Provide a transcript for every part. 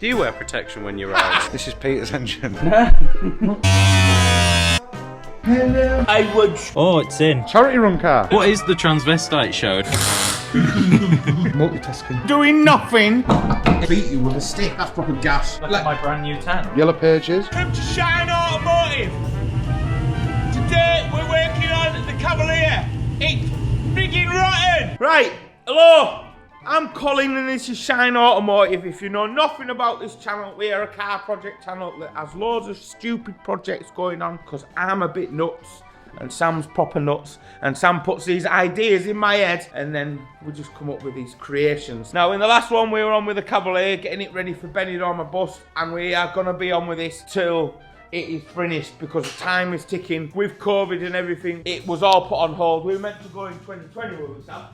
Do you wear protection when you ride? This is Peter's engine. Hello. I would. Oh, it's in. Charity run car. What is the transvestite show? Multitasking. Doing nothing. Beat you with a stick. That's proper gas. Look at my brand new tan. Yellow pages. Come to Shine Automotive. Today we're working on the Cavalier. It's frigging rotten. Right. Hello. I'm Colin and this is Shine Automotive. If you know nothing about this channel, we are a car project channel that has loads of stupid projects going on because I'm a bit nuts and Sam's proper nuts, and Sam puts these ideas in my head and then we just come up with these creations. Now in the last one we were on with the Cavalier, getting it ready for Benidorm bus, and we are going to be on with this till it is finished because time is ticking. With COVID and everything, it was all put on hold. We were meant to go in 2020, were we, Sam?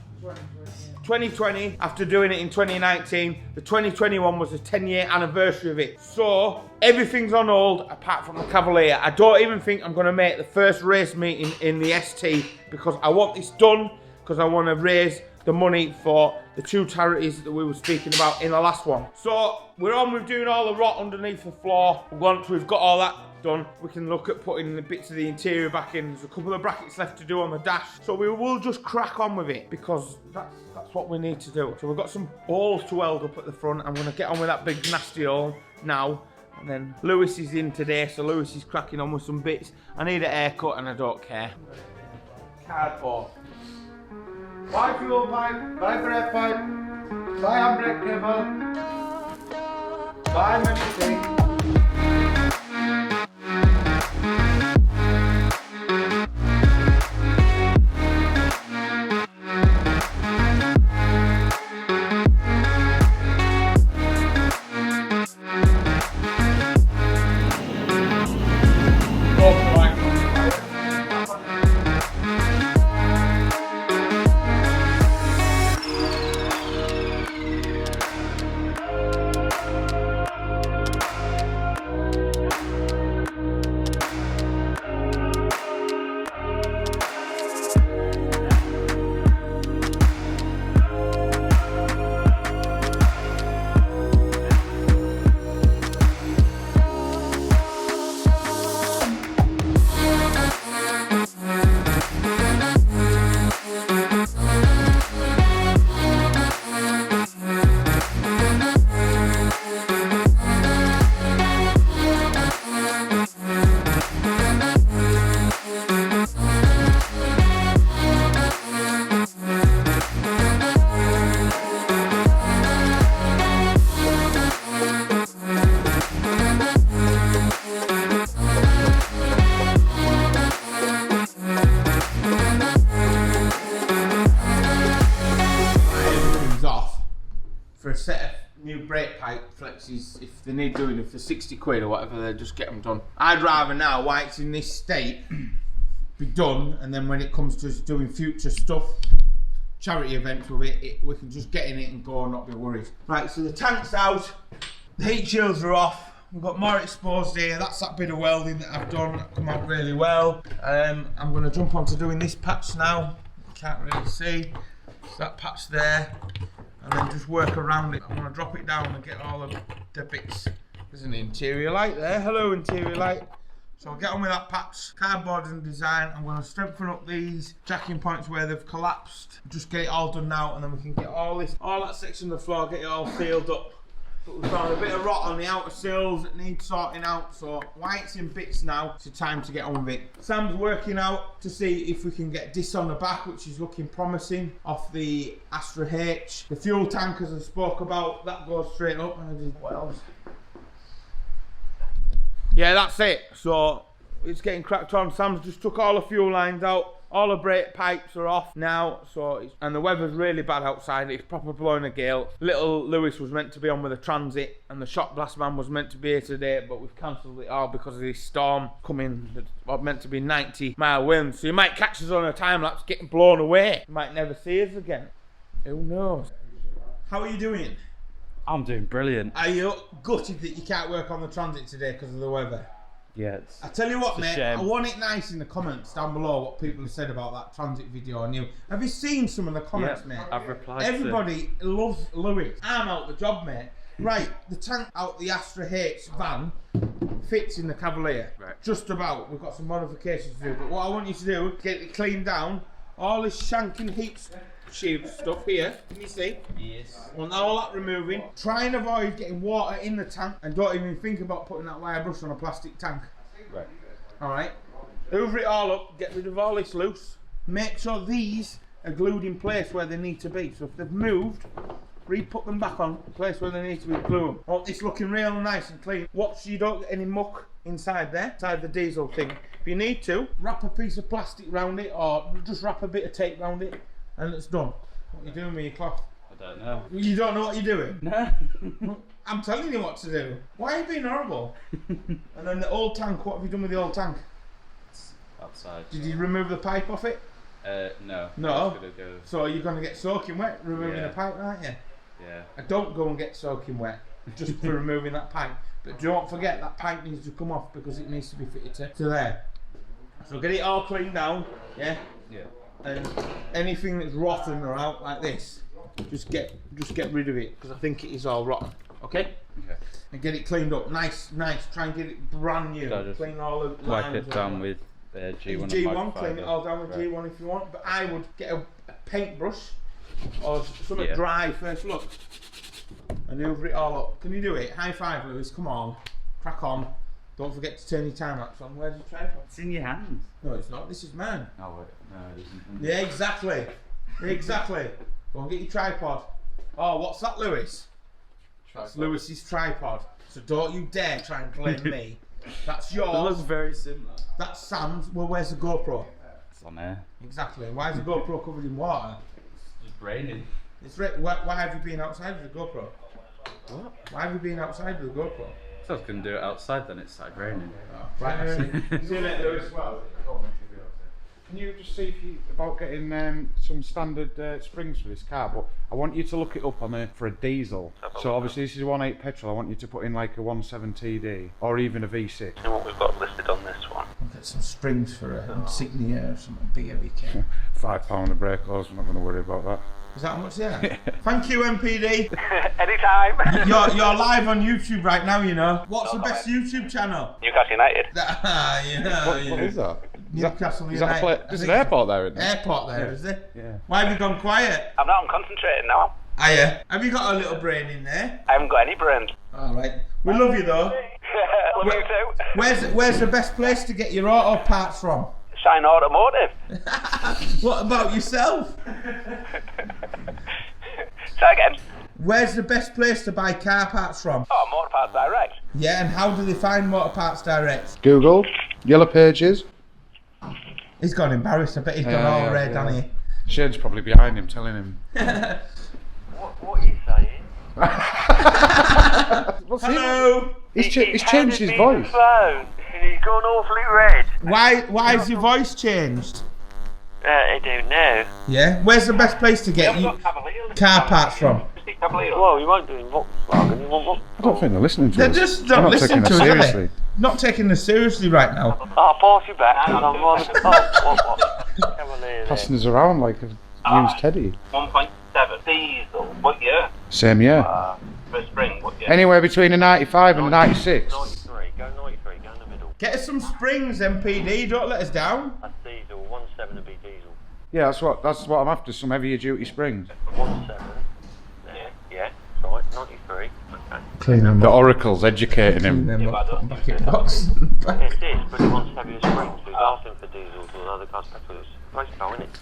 2020, after doing it in 2019, the 2021 was the 10-year anniversary of it. So, everything's on hold apart from the Cavalier. I don't even think I'm going to make the first race meeting in the ST because I want this done, because I want to raise the money for the two charities that we were speaking about in the last one. So, we're on with doing all the rot underneath the floor. Once we've got all that done, we can look at putting the bits of the interior back in. There's a couple of brackets left to do on the dash, so we will just crack on with it because that's what we need to do. So we've got some holes to weld up at the front. I'm going to get on with that big nasty hole now, and then Lewis is in today, so Lewis is cracking on with some bits. I need a haircut and I don't care. Cardboard. Buy fuel pipe, buy bread pipe, buy handbrake cable, buy everything. If they need doing, if they're 60 quid or whatever, they just get them done. I'd rather now, while it's in this state, be done, and then when it comes to doing future stuff, charity events with it, we can just get in it and go and not be worried. Right, so the tank's out, the heat shields are off, we've got more exposed here. That's that bit of welding that I've done, that come out really well. I'm going to jump on to doing this patch now. You can't really see, so that patch there. And then just work around it. I'm going to drop it down and get all of the bits. There's an interior light there. Hello, interior light. So I'll get on with that patch. Cardboard and design. I'm going to strengthen up these jacking points where they've collapsed. Just get it all done now, and then we can get all that section of the floor, get it all sealed up. But we found a bit of rot on the outer sills that needs sorting out, so while it's in bits now, it's time to get on with it. Sam's working out to see if we can get this on the back, which is looking promising, off the Astra H. The fuel tank, as I spoke about, that goes straight up. What else? Yeah, that's it. So it's getting cracked on. Sam's just took all the fuel lines out. All the brake pipes are off now, and the weather's really bad outside. It's proper blowing a gale. Little Lewis was meant to be on with a transit, and the shop blast man was meant to be here today, but we've cancelled it all because of this storm coming. It's meant to be 90-mile winds, so you might catch us on a time lapse getting blown away. You might never see us again. Who knows? How are you doing? I'm doing brilliant. Are you gutted that you can't work on the transit today because of the weather? Yeah, I tell you what, mate, shame. I want it nice in the comments down below what people have said about that transit video on you. Have you seen some of the comments, mate? I've replied. Everybody loves Lewis. I'm out the job, mate. Right, the tank out the Astra H van fits in the Cavalier. Right. Just about. We've got some modifications to do. But what I want you to do, get it cleaned down. All this shanking heat shield stuff here. Can you see? Yes. I want all that removing. Try and avoid getting water in the tank and don't even think about putting that wire brush on a plastic tank. Right. Alright. Hoover it all up, get rid of all this loose. Make sure these are glued in place where they need to be. So if they've moved, re-put them back on the place where they need to be, glue them. I want this looking real nice and clean. Watch so you don't get any muck inside there, inside the diesel thing. If you need to, wrap a piece of plastic round it or just wrap a bit of tape round it and it's done. What are you doing with your cloth? I don't know. You don't know what you're doing? No. I'm telling you what to do. Why are you being horrible? And then the old tank, what have you done with the old tank? Outside. Did you remove the pipe off it? No. No. I was gonna go. So you're going to get soaking wet removing Yeah. the pipe, aren't you? Yeah. Don't go and get soaking wet just for removing that pipe. But don't forget that pipe needs to come off because it needs to be fitted to there. So get it all cleaned down, yeah? Yeah. And anything that's rotten or out like this, just get rid of it because I think it is all rotten. Okay? Okay. And get it cleaned up, nice. Try and get it brand new. So just Clean all the Wipe lines it down with G1. G1, clean it all down with G1 if you want. But I would get a paintbrush or something dry first look and hoover it all up. Can you do it? High five, Lewis. Come on, crack on. Don't forget to turn your time lapse on. Where's your tripod? It's in your hands. No, it's not. This is mine. Oh wait, no, it isn't. Yeah, exactly. Exactly. Go and get your tripod. Oh, what's that, Lewis? That's Lewis's tripod. So don't you dare try and blame me. That's yours. It looks very similar. That's Sam's. Well, where's the GoPro? It's on there. Exactly. Why is the GoPro covered in water? It's just raining. It's why have you been outside with the GoPro? What? Why have you been outside with the GoPro? So I was gonna do it outside, then it started raining. Oh, right, I see. See you later, Lewis. Can you just see if you about getting some standard springs for this car? But I want you to look it up on for a diesel. So obviously this is a 1.8 petrol. I want you to put in like a 1.7 TD or even a V6. And what we've got listed on this one. I'll get some springs for a insignia or something bigger we can. £5 a brake hose. We're not going to worry about that. Is that how much they are? Thank you, MPD. Anytime. You're live on YouTube right now, you know. What's the best YouTube channel? Newcastle United. What is that? Newcastle Is that a United. there's an airport there, isn't there? Airport there, is there? Yeah. Why have you gone quiet? I'm not concentrating now. Are you? Have you got a little brain in there? I haven't got any brains. Alright. We love you though. Love you too. Where's the best place to get your auto parts from? Shine Automotive. What about yourself? Say again. Where's the best place to buy car parts from? Oh, Motor Parts Direct. Yeah, and how do they find Motor Parts Direct? Google, Yellow Pages. He's gone embarrassed. I bet he's gone all red, hasn't he? Shane's probably behind him telling him. What are you saying? What's Hello. He's changed his voice. Phone. He's gone awfully red. Why has your voice changed? I don't know. Yeah. Where's the best place to get you car parts from? Well, you won't do in Volkswagen. You want I don't think they're listening to They're us. just They're not not listening taking to us us, are they? seriously. Not taking this seriously right now. I'll pass you back. And I'm rather. What? Cavalier. Passing us around like a used teddy. 1.7 diesel. What year? Same year. For spring. What year? Anywhere between a 95 and a 96. 93. Go 93. Go in the middle. Get us some springs, MPD. Don't let us down. That's diesel. 1.7 would be diesel. Yeah, that's what I'm after. Some heavier duty springs. 1.7. Yeah. Right. 93. Okay. Clean them The Oracle's educating him. them up. Back in box. It is, but he wants heavier springs. We've asked him for diesels and other cars petrol. Race car, isn't it?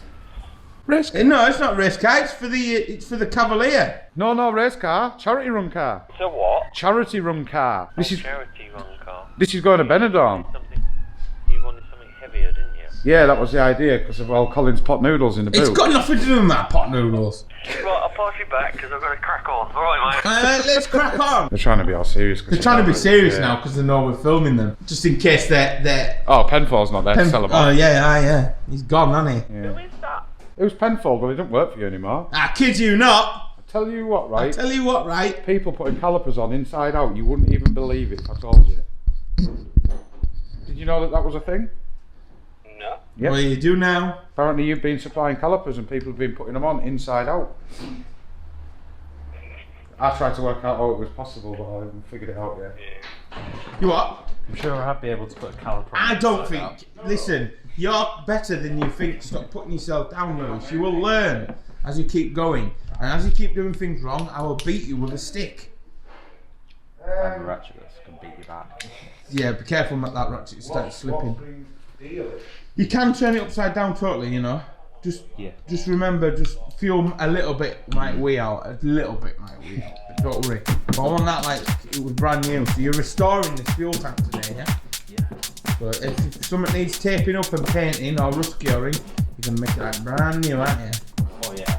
Race car? No, it's not race car. It's for the Cavalier. No, race car. Charity run car. So what? Charity run car. This is Charity run car. going to Benidorm. Something. You wanted something heavier, didn't you? Yeah, that was the idea because of Colin's pot noodles in the boot. It's got nothing to do with that pot noodles. Right, I'll pass you back because I've got to crack on. All right, mate. Let's crack on. They're trying to be all serious. They're trying to be serious now because they know we're filming them. Just in case they're Oh, Penfold's not there to sell them off. Oh yeah. He's gone, hasn't he? Who is that? It was Penfold, but it doesn't work for you anymore. I kid you not. I tell you what, I right? tell you what, right? People putting calipers on inside out, you wouldn't even believe it if I told you. Did you know that was a thing? No. Yep. What do you do now? Apparently you've been supplying calipers and people have been putting them on inside out. I tried to work out how it was possible, but I haven't figured it out yet. You what? I'm sure I'd be able to put a caliper on. I don't think. Listen, you're better than you think. Stop putting yourself down, Lewis. You will learn as you keep going. And as you keep doing things wrong, I will beat you with a stick. I have a ratchet that can beat you back. Yeah, be careful that that ratchet starts slipping. You can turn it upside down totally, you know. Just remember, just feel a little bit might wee out. A little bit might wee out. But don't worry. But I want that like it was brand new. So you're restoring this fuel tank today, yeah? Yeah. So if something needs taping up and painting or rust curing, you can make it like brand new, aren't you? Oh yeah.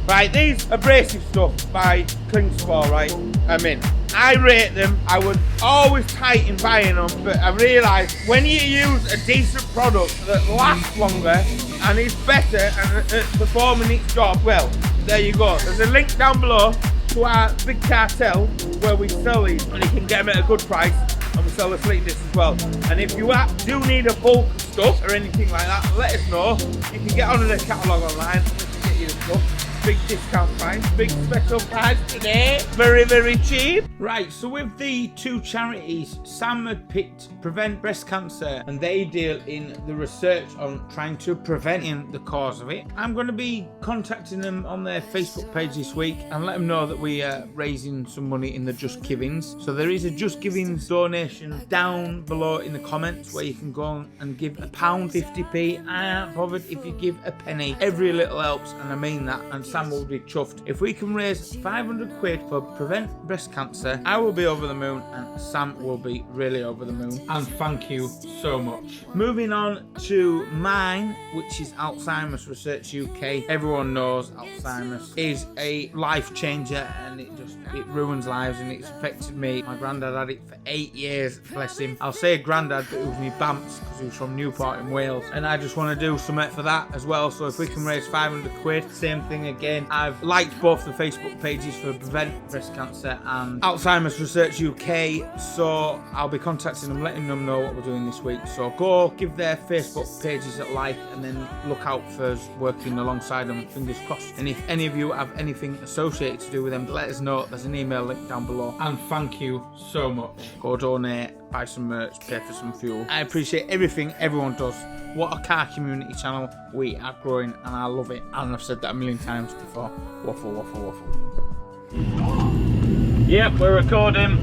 Right, these abrasive stuff by Cling Sport, right? I rate them. I would always tighten buying them, but I realised when you use a decent product that lasts longer and is better and performing its job well, there you go. There's a link down below to our big cartel where we sell these, and you can get them at a good price, and we sell the sleep discs as well. And if you do need a bulk of stuff or anything like that, let us know. You can get onto the catalogue online and we can get you the stuff. Big discount price, big special price today. Very, very cheap. Right, so with the two charities, Sam had picked Prevent Breast Cancer, and they deal in the research on trying to prevent the cause of it. I'm going to be contacting them on their Facebook page this week and let them know that we are raising some money in the Just Givings. So there is a Just Givings donation down below in the comments where you can go and give £1.50p. I ain't bothered if you give a penny. Every little helps, and I mean that. And Sam will be chuffed. If we can raise 500 quid for Prevent Breast Cancer, I will be over the moon and Sam will be really over the moon. And thank you so much. Moving on to mine, which is Alzheimer's Research UK. Everyone knows Alzheimer's is a life changer, and it ruins lives, and it's affected me. My granddad had it for 8 years, bless him. I'll say granddad, but it was me Bamps because he was from Newport in Wales, and I just want to do something for that as well. So if we can raise 500 quid, same thing again. I've liked both the Facebook pages for Prevent Breast Cancer and Alzheimer's Research UK, so I'll be contacting them, letting them know what we're doing this week. So go give their Facebook pages a like, and then look out for us working alongside them, fingers crossed. And if any of you have anything associated to do with them, let us know. There's an email link down below. And thank you so much. Go donate, buy some merch, pay for some fuel. I appreciate everything everyone does. What a car community channel. We are growing and I love it. And I've said that a million times before. Waffle, waffle, waffle. Yep, we're recording.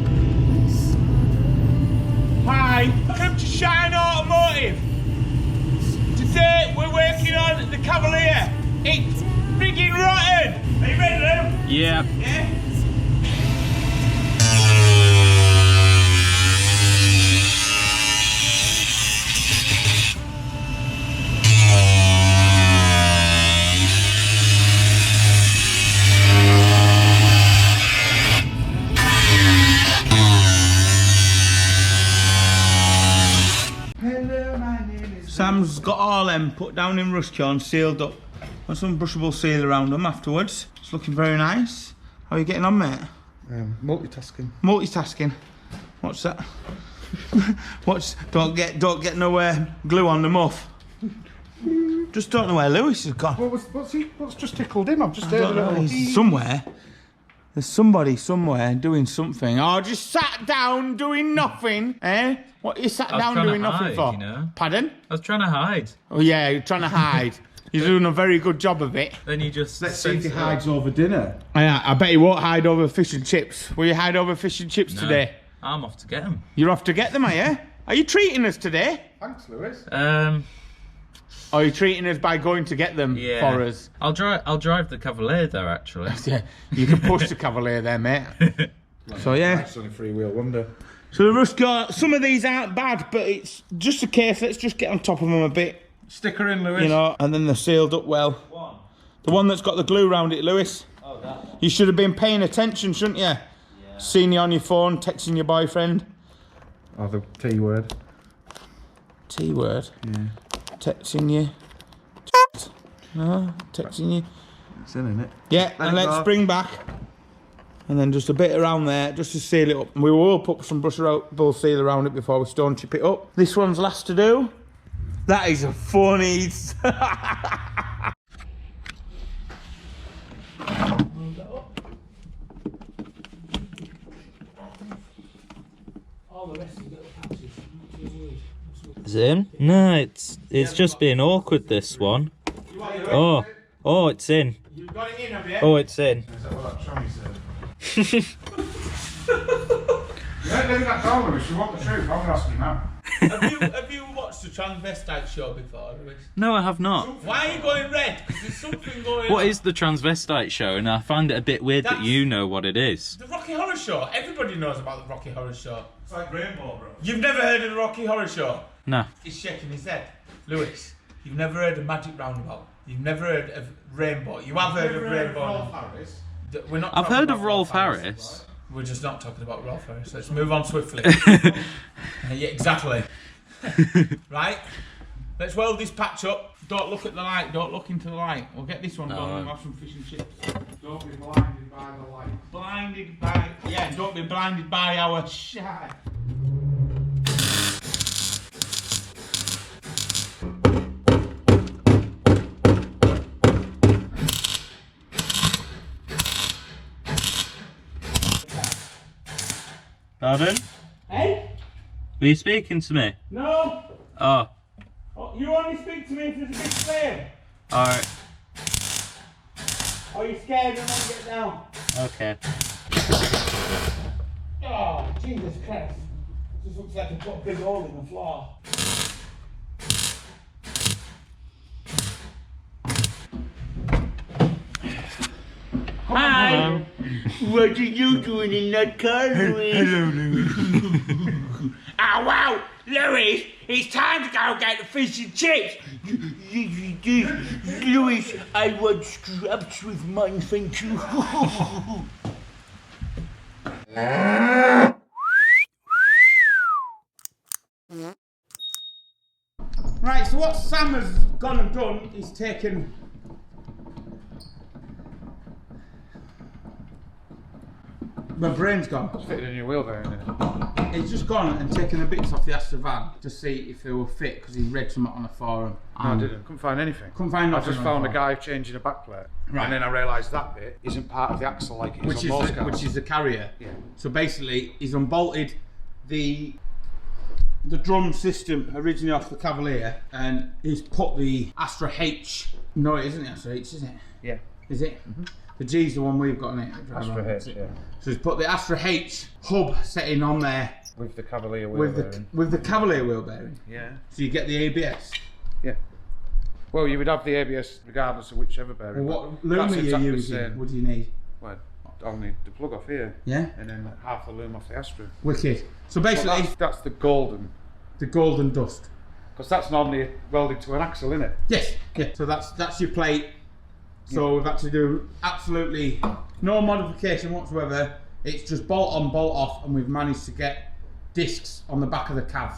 Hi, welcome to Shawn Automotive. Today we're working on the Cavalier. It's friggin' rotten. Are you ready, Lou? Yeah. Yeah? Sam's got all them put down in rust cure, sealed up. Got some brushable seal around them afterwards. It's looking very nice. How are you getting on, mate? Multitasking. Multitasking. What's that? Don't get no glue on the muff. Just don't know where Lewis has gone. What's just tickled him? I've just I heard a don't know. little... He's somewhere. There's somebody somewhere doing something. Oh, just sat down doing nothing, eh? What you sat down doing nothing for? You know? Pardon? I was trying to hide. Oh yeah, you're trying to hide. You're doing a very good job of it. Then you just... Let's see if he hides over dinner. I bet he won't hide over fish and chips. Will you hide over fish and chips today? I'm off to get them. You're off to get them, are you? Are you treating us today? Thanks, Lewis. Or are you treating us by going to get them for us? I'll drive the Cavalier there, actually. Yeah, you can push the Cavalier there, mate. So yeah. It's only three-wheel wonder. So the rust got, some of these aren't bad, but it's just a case, let's just get on top of them a bit. Sticker in, Lewis. You know, and then they're sealed up well. The one that's got the glue around it, Lewis. Oh, that one. You should have been paying attention, shouldn't you? Yeah. Seeing you on your phone, texting your boyfriend. Oh, the T word. T word? Yeah. Texting you. No, texting you. It's in it? Yeah, and let's bring back. And then just a bit around there, just to seal it up. And we will put some brushable seal around it before we stone chip it up. This one's last to do. That is a funny. Is it in? No, it's just being awkward, this one. Oh, it's in. You've got it in, have you? Oh, it's in. Is that what Shawnee said? Don't leave that down, Lewis. You want the truth. I'm going to ask you now. Have you watched the transvestite show before, Lewis? No, I have not. Why are you going red? Because there's something going on. What is the transvestite show? And I find it a bit weird that you know what it is. The Rocky Horror Show. Everybody knows about the Rocky Horror Show. It's like Rainbow, bro. You've never heard of the Rocky Horror Show? No. He's shaking his head. Lewis, you've never heard of Magic Roundabout. You've never heard of Rainbow. You have heard of Rainbow. We're not. I've heard of Rolf Harris. We're just not talking about Rolf Harris. Let's move on swiftly. Yeah, exactly. Right? Let's weld this patch up. Don't look at the light. Don't look into the light. We'll get this one done and we'll have some fish and chips. Don't be blinded by the light. Blinded by... Yeah, don't be blinded by our shine. Pardon? Hey? Were you speaking to me? No. Oh. You only speak to me if there's a big flame. Alright. Are you scared when I get down? Okay. Oh, Jesus Christ. This looks like I put a big hole in the floor. Hi! Hello. What are you doing in that car, Louis? Hello, Louis. Ah, wow! Louis, it's time to go get the fish and chips! Louis, I want scraps with mine, thank you. Right, so what Sam has gone and done is taken my brain's gone. It's fitted in your wheel bearing, isn't it? He's just gone and taken the bits off the Astra van to see if they will fit because he read something on a forum. No, I didn't. Couldn't find anything. Couldn't find I nothing. just found a guy changing a backplate. Right. And then I realised that bit isn't part of the axle like it is on most cars. Which is the carrier. Yeah. So basically, he's unbolted the drum system originally off the Cavalier and he's put the Astra H. No, it isn't the Astra H, is it? Yeah. Is it? Mm-hmm. The G's the one we've got in it. Astra H, yeah. So he's put the Astra H hub setting on there With the Cavalier wheel bearing. with the Cavalier wheel bearing. Yeah. So you get the ABS. Yeah. Well, you would have the ABS regardless of whichever bearing. Well, what but loom that's are you exactly the using? same. What do you need? Well, I'll need the plug off here. Yeah. And then half the loom off the Astra. Wicked. So Well, basically, that's the golden. the golden dust. Because that's normally welded to an axle, isn't it? Yes. Yeah. So that's your plate. So we've had to do absolutely no modification whatsoever. It's just bolt on, bolt off, and we've managed to get discs on the back of the cav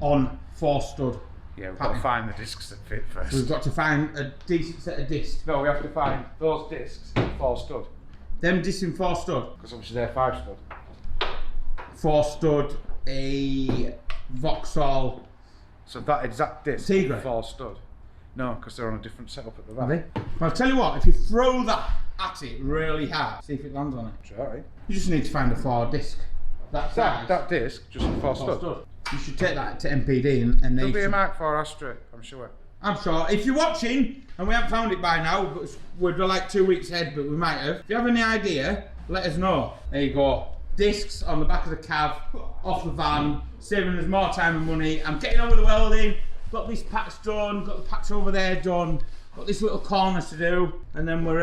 on 4 stud. Yeah, we've got to find the discs that fit first. So we've got to find a decent set of discs. No, we have to find those discs in 4 stud. Them discs in 4 stud. Because obviously they're 5 stud. 4 stud, a Vauxhall. So that exact disc Tigre. is 4 stud. No, because they're on a different setup at the Are back. they? Well, I'll tell you what, if you throw that at it really hard, see if it lands on it. Right. You just need to find a 4 disc. That size. That disc, just 4 stud. You should take that to MPD and they There'll be a should... Mark 4 Astra, I'm sure. I'm sure. If you're watching, and we haven't found it by now, but we're like 2 weeks ahead, but we might have. If you have any idea, let us know. There you go. discs on the back of the cab, off the van, saving us more time and money. I'm getting on with the welding, got this patch done, got the patch over there done, got this little corner to do, and then we're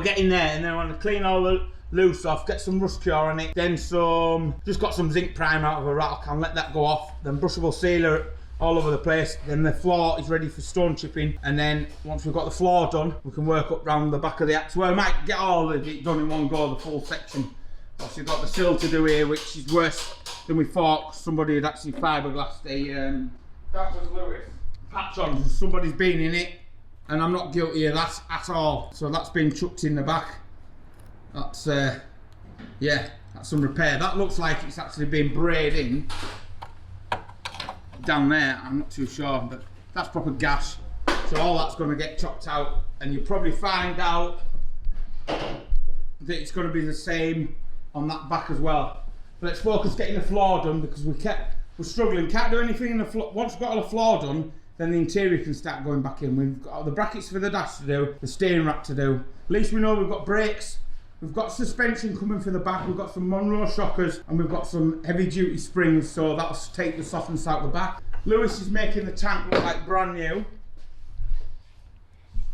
getting there, and then I want to clean all the loose off, get some rust cure on it, then just got some zinc prime out of a rattle can, let that go off, then brushable sealer all over the place, then the floor is ready for stone chipping, and then once we've got the floor done, we can work up round the back of the axe. Well, I might get all of it done in one go, the full section. Obviously we've got the sill to do here, which is worse than we thought. Somebody had actually fiberglassed that was Lewis, patch on, somebody's been in it, and I'm not guilty of that at all. So that's been chucked in the back. That's yeah, that's some repair. That looks like it's actually been braided in down there. I'm not too sure, but that's proper gash. So all that's going to get chopped out, and you'll probably find out that it's going to be the same on that back as well. But let's focus getting the floor done, because we're struggling. Can't do anything in the floor. Once we've got all the floor done, then the interior can start going back in. We've got the brackets for the dash to do, the steering rack to do. At least we know we've got brakes. We've got suspension coming for the back, we've got some Monroe shockers, and we've got some heavy duty springs, so that'll take the softness out the back. Lewis is making the tank look like brand new.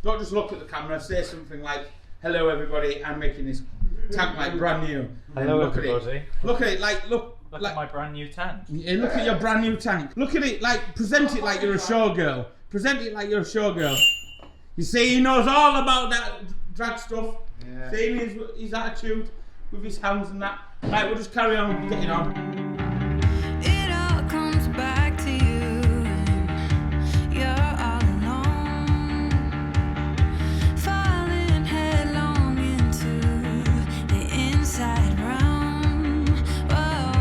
Don't just look at the camera, say something like, hello everybody, I'm making this tank like brand new. Hello look everybody. At it. Look at it like, look Look like at my brand new tank. Yeah, look at your brand new tank. Look at it like, present it like you're a showgirl. Present it like you're a showgirl. You see, he knows all about that drag stuff. Yeah. Seeing his attitude with his hands and that. Right, we'll just carry on getting on. It all comes back to you. You're all alone, falling headlong into the inside round. Whoa.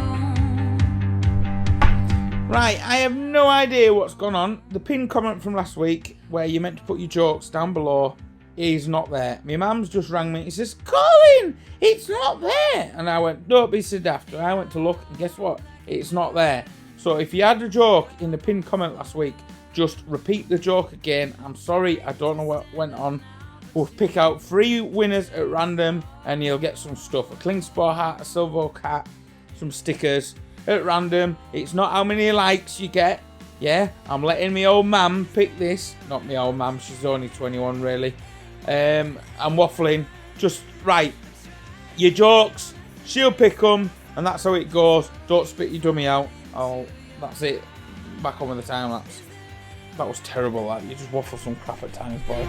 Right, I have no idea what's gone on. The pinned comment from last week, where you meant to put your jokes down below, is not there. My mum's just rang me. He says, Colin, it's not there. And I went, don't be so daft. I went to look, and guess what? It's not there. So if you had a joke in the pinned comment last week, just repeat the joke again. I'm sorry, I don't know what went on. We'll pick out 3 winners at random, and you'll get some stuff. A Kling Sport hat, a Silver Oak hat, some stickers at random. It's not how many likes you get. Yeah, I'm letting my old mam pick this. Not my old mam, she's only 21 really. I'm waffling. Just right, your jokes, she'll pick them, and that's how it goes. Don't spit your dummy out. That's it. Back on with the time lapse. That was terrible. That you just waffle some crap at times, boy.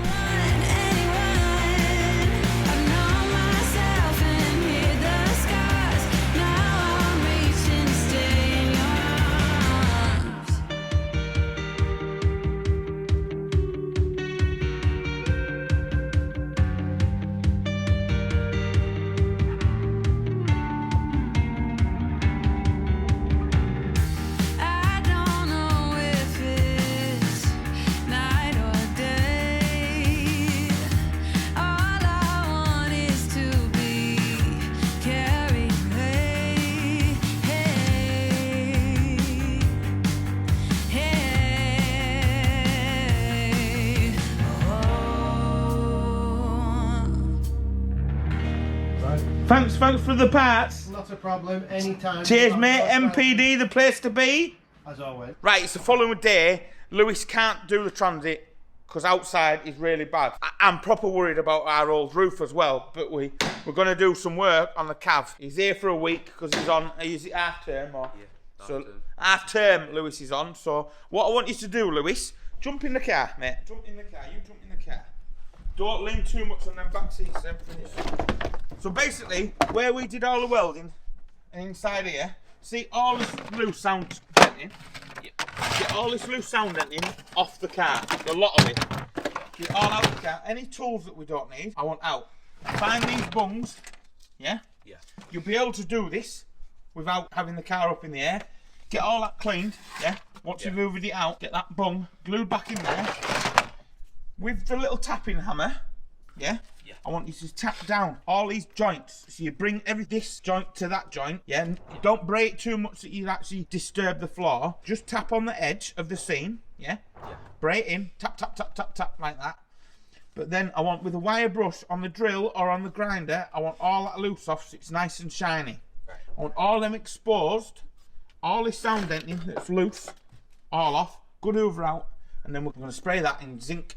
Thanks for the parts. Not a problem, anytime. Cheers, mate. MPD, the place to be. As always. Right, it's the following day. Lewis can't do the transit because outside is really bad. I'm proper worried about our old roof as well, but we're going to do some work on the cav. He's here for a week because he's it half term or? Yeah, so half term Lewis is on. So what I want you to do, Lewis, jump in the car, mate. Jump in the car. You jump in the car. Don't lean too much on them back seats. So basically, where we did all the welding, and inside here, see all this loose sound denting? Get all this loose sound denting off the car, a lot of it. Get it all out of the car. Any tools that we don't need, I want out. Find these bungs, yeah? Yeah. You'll be able to do this without having the car up in the air. Get all that cleaned, yeah? Once you've moved it out, get that bung glued back in there. With the little tapping hammer, yeah? Yeah. I want you to tap down all these joints. So you bring this joint to that joint, yeah? And don't break too much that you actually disturb the floor. Just tap on the edge of the seam, yeah? Yeah. Break in, tap, tap, tap, tap, tap, like that. But then I want, with a wire brush on the drill or on the grinder, I want all that loose off so it's nice and shiny. Right. I want all them exposed, all this sound denting that's loose, all off, good hoover out, and then we're going to spray that in zinc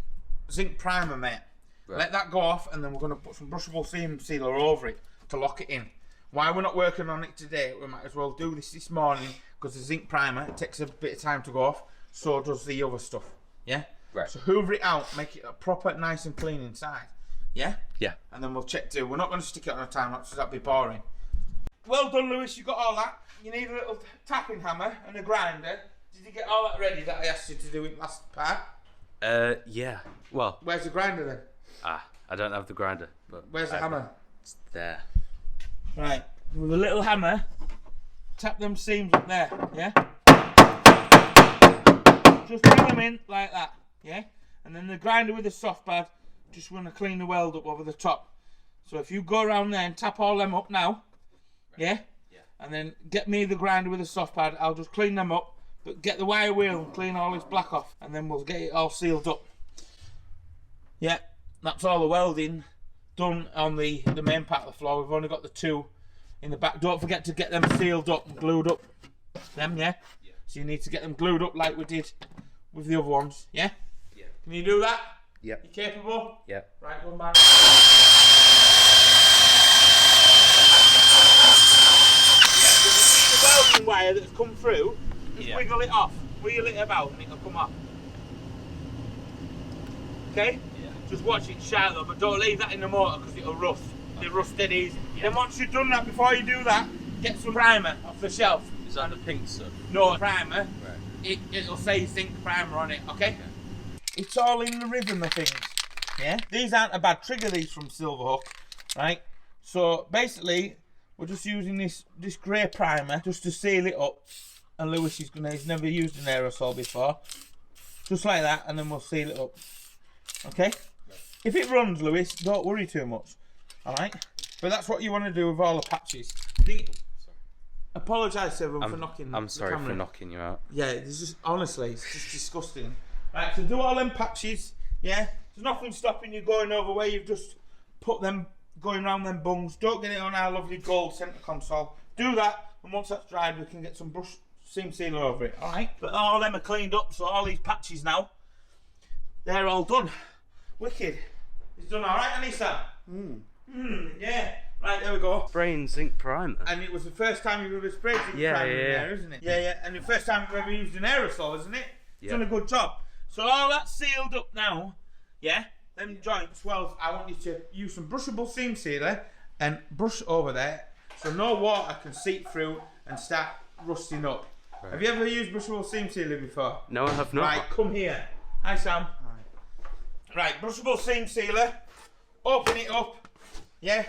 primer, mate. Right. Let that go off, and then we're going to put some brushable seam sealer over it to lock it in. Why we're not working on it today, we might as well do this morning, because the zinc primer, it takes a bit of time to go off, so does the other stuff, yeah? Right. So hoover it out, make it proper, nice and clean inside, yeah? Yeah. And then we'll check too. We're not going to stick it on a time lapse, so that'd be boring. Well done, Lewis, you got all that. You need a little tapping hammer and a grinder. Did you get all that ready that I asked you to do in last part? Yeah. Well, Where's the grinder then? I don't have the grinder, but Where's the hammer? It's there. Right, with a little hammer, tap them seams up there, yeah? Just bring them in like that, yeah? And then the grinder with the soft pad, just want to clean the weld up over the top. So if you go around there and tap all them up now, yeah? Yeah. And then get me the grinder with the soft pad, I'll just clean them up, but get the wire wheel and clean all this black off, and then we'll get it all sealed up. Yeah, that's all the welding done on the main part of the floor. We've only got the two in the back. Don't forget to get them sealed up and glued up. Them, yeah? Yeah. So you need to get them glued up like we did with the other ones, yeah? Yeah. Can you do that? Yep. You capable? Yeah. Right, go back. The welding wire that's come through, just wiggle it off. Wheel it about and it'll come off. Okay? Yeah. Just watch it shine though, but don't leave that in the motor because it'll rust. It'll rust dead easy. Then once you've done that, before you do that, get some primer off the shelf. Is that the pink stuff? No primer. Right. It'll say zinc primer on it, okay? It's all in the rhythm of things. Yeah? These aren't a bad trigger, these from Silverhook, right? So basically, we're just using this grey primer just to seal it up. And Lewis he's never used an aerosol before. Just like that, and then we'll seal it up. Okay? If it runs, Lewis, don't worry too much. Alright? But that's what you want to do with all the patches. Apologise to everyone for knocking I'm the sorry camera. for knocking you out. Yeah, it's just, honestly, it's just disgusting. Right, so do all them patches, yeah? There's nothing stopping you going over where you've just put them, going around them bungs. Don't get it on our lovely gold centre console. Do that, and once that's dried, we can get some brush seam sealer over it, alright? But all them are cleaned up, so all these patches now, they're all done. Wicked. It's done alright, Anissa? Yeah. Right, there we go. Spraying zinc primer. And it was the first time you've ever sprayed zinc primer in there, isn't it? Yeah, yeah. And the first time you've ever used an aerosol, isn't it? You've done a good job. So all that's sealed up now, yeah? Them joints, well, I want you to use some brushable seam sealer and brush over there so no water can seep through and start rusting up. Right. Have you ever used brushable seam sealer before? No, I have not. Right, come here. Hi, Sam. Hi. Right, brushable seam sealer. Open it up. Yeah?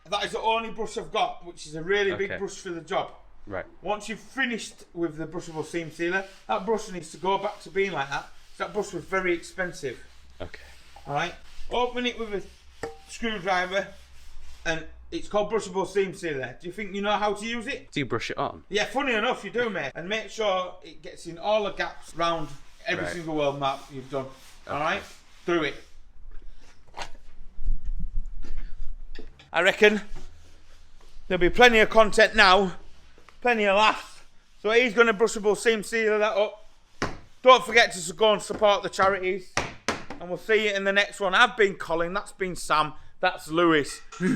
That is the only brush I've got, which is a really big brush for the job. Right. Once you've finished with the brushable seam sealer, that brush needs to go back to being like that. That brush was very expensive. Okay. Alright? Open it with a screwdriver, and it's called brushable seam sealer. Do you think you know how to use it? Do you brush it on? Yeah, funny enough, you do, mate. And make sure it gets in all the gaps round every single weld mark you've done. Alright? Do it. I reckon there'll be plenty of content now, plenty of laughs. So he's going to brushable seam sealer that up. Don't forget to go and support the charities, and we'll see you in the next one. I've been Colin, that's been Sam, that's Lewis. Hey!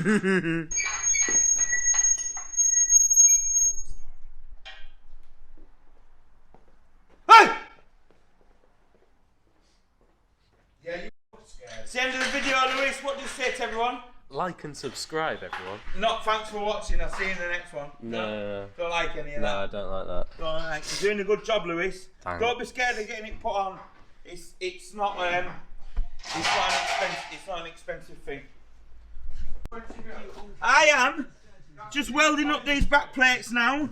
Yeah, you scared. It's the end of the video, Lewis. What do you say to everyone? Like and subscribe, everyone. Not thanks for watching. I'll see you in the next one. No. Don't like any of that. No, I don't like that. Don't like. You're doing a good job, Lewis. Thanks. Don't be scared of getting it put on. It's not an expensive thing. I am just welding up these back plates now,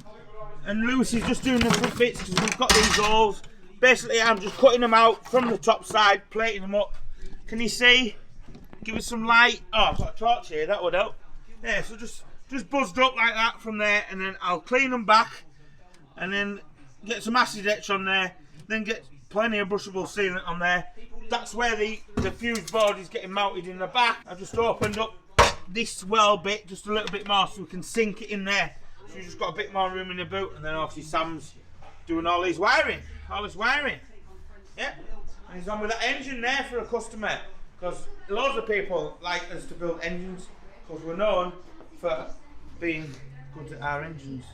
and Lewis is just doing the front bits because we've got these holes. Basically, I'm just cutting them out from the top side, plating them up. Can you see? Give it some light. Oh, I've got a torch here, that would help. Yeah, so just buzzed up like that from there, and then I'll clean them back, and then get some acid etch on there, then get plenty of brushable sealant on there, that's where the fuse board is getting mounted in the back. I've just opened up this well bit just a little bit more so we can sink it in there. So you've just got a bit more room in the boot, and then obviously Sam's doing all his wiring. Yeah, and he's on with that engine there for a customer, because loads of people like us to build engines because we're known for being good at our engines.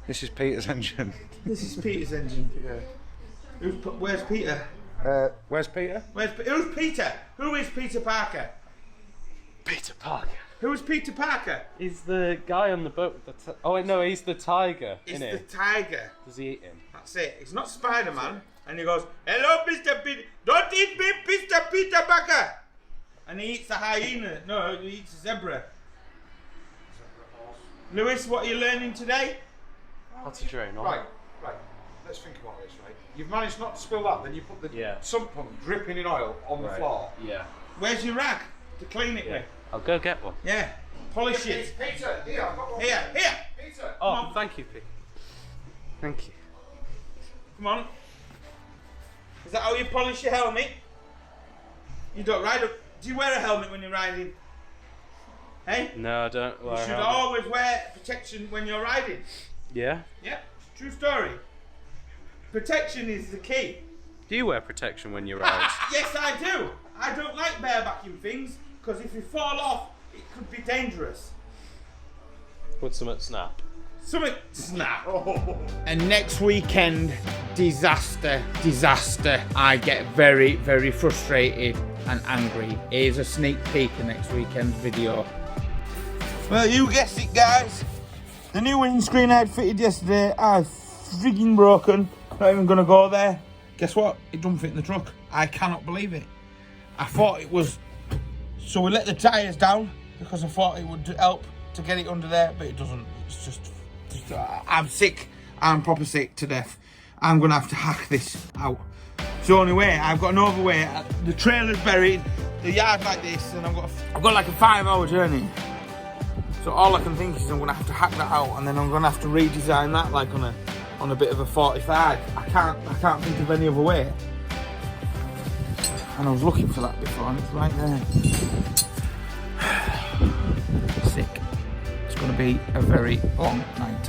This is Peter's engine. This is Peter's engine. Yeah. Where's Peter? Where's Peter? Who's Peter? Who is Peter Parker? Peter Parker. Who is Peter Parker? He's the guy on the boat. Oh wait, no, he's the tiger. It's the tiger. Does he eat him? That's it. It's not Spider-Man. And he goes, "Hello, Mr. Peter. Don't eat me, Mr. Peter Parker." And he eats a hyena. No, he eats a zebra. Lewis, what are you learning today? What's a drain? Right. Let's think about this, right? You've managed not to spill that, then you put the sump pump dripping in oil on the floor. Yeah. Where's your rag to clean it with? I'll go get one. Yeah. Polish it. Peter, here, I've got one. Here. Peter. Oh, thank you, Pete. Thank you. Come on. Is that how you polish your helmet? You don't ride up. Do you wear a helmet when you're riding? Hey? No, I don't. You should always wear protection when you're riding. Yeah? Yeah, true story. Protection is the key. Do you wear protection when you ride? Yes, I do. I don't like barebacking things because if you fall off, it could be dangerous. Put some at snap. Something snap. And next weekend, disaster. I get very, very frustrated and angry. Here's a sneak peek of next weekend's video. Well, you guessed it, guys. The new windscreen I had fitted yesterday, I've frigging broken. Not even gonna go there. Guess what? It doesn't fit in the truck. I cannot believe it. I thought it was. So we let the tyres down because I thought it would help to get it under there, but it doesn't. It's just I'm sick. I'm proper sick to death. I'm gonna have to hack this out. It's the only way. I've got no other way. The trailer's buried, the yard's like this, and I've got like a 5-hour journey. So all I can think is I'm gonna have to hack that out, and then I'm gonna have to redesign that like on a bit of a 45. I can't think of any other way. And I was looking for that before, and it's right there. Sick. It's gonna be a very long night.